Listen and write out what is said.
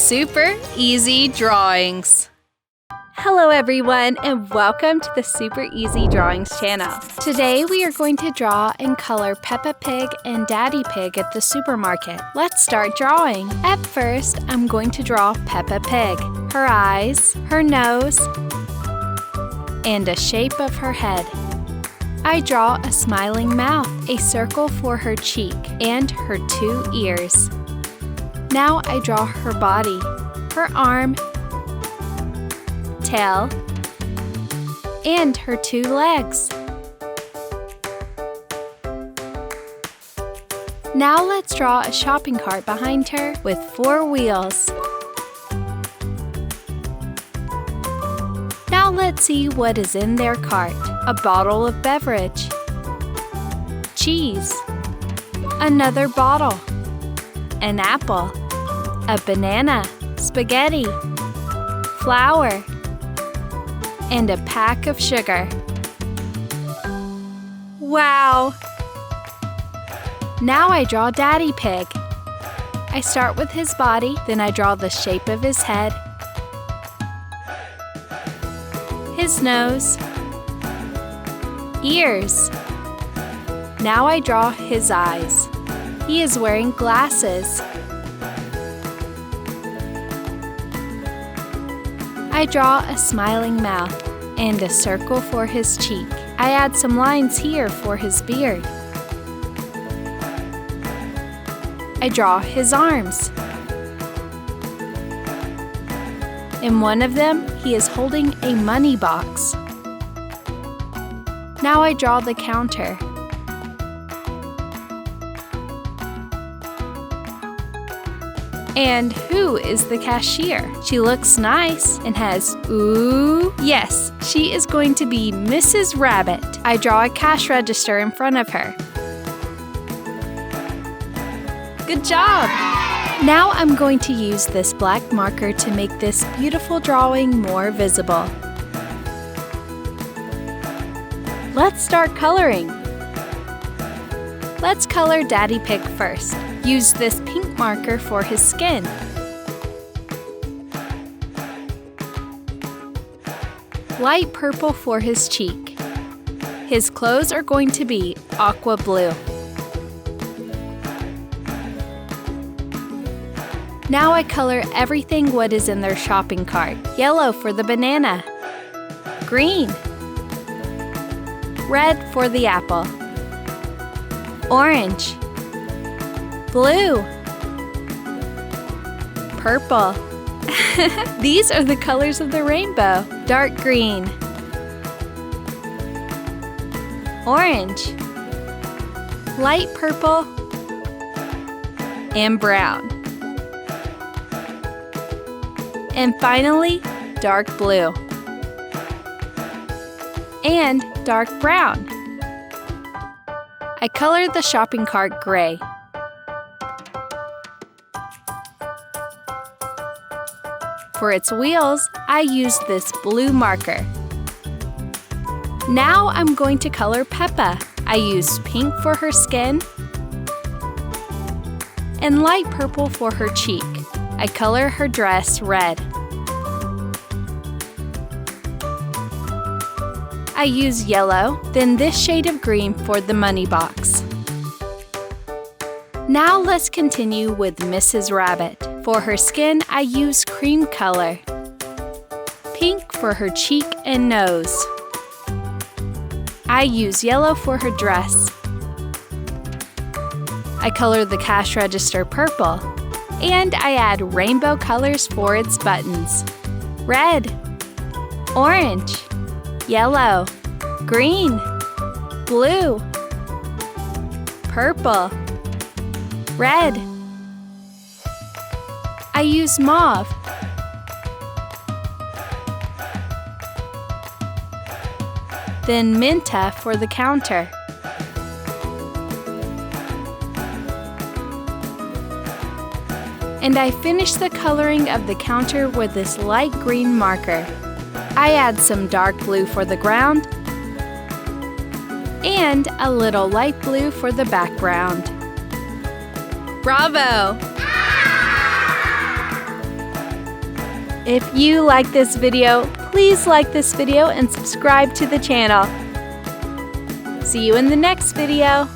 Super Easy Drawings. Hello everyone and welcome to the Super Easy Drawings channel. Today we are going to draw and color Peppa Pig and Daddy Pig at the supermarket. Let's start drawing. At first, I'm going to draw Peppa Pig, her eyes, her nose, and a shape of her head. I draw a smiling mouth, a circle for her cheek, and her 2 ears. Now I draw her body, her arm, tail, and her 2 legs. Now let's draw a shopping cart behind her with 4 wheels. Now let's see what is in their cart. A bottle of beverage, cheese, another bottle, an apple, a banana, spaghetti, flour, and a pack of sugar. Wow! Now I draw Daddy Pig. I start with his body, then I draw the shape of his head, his nose, ears. Now I draw his eyes. He is wearing glasses. I draw a smiling mouth and a circle for his cheek. I add some lines here for his beard. I draw his arms. In one of them, he is holding a money box. Now I draw the counter. And who is the cashier? She looks nice and has ooh. Yes, she is going to be Mrs. Rabbit. I draw a cash register in front of her. Good job! Now I'm going to use this black marker to make this beautiful drawing more visible. Let's start coloring. Let's color Daddy Pig first. Use this pink marker for his skin. Light purple for his cheek. His clothes are going to be aqua blue. Now I color everything what is in their shopping cart. Yellow for the banana. Green. Red for the apple. Orange. Blue. Purple. These are the colors of the rainbow. Dark green. Orange. Light purple. And brown. And finally, dark blue. And dark brown. I colored the shopping cart gray. For its wheels, I used this blue marker. Now I'm going to color Peppa. I used pink for her skin and light purple for her cheek. I color her dress red. I use yellow, then this shade of green for the money box. Now let's continue with Mrs. Rabbit. For her skin, I use cream color. Pink for her cheek and nose. I use yellow for her dress. I color the cash register purple. And I add rainbow colors for its buttons. Red, orange, yellow, green, blue, purple, red. I use mauve. Then Minta for the counter. And I finish the coloring of the counter with this light green marker. I add some dark blue for the ground and a little light blue for the background. Bravo! If you like this video, please like this video and subscribe to the channel. See you in the next video.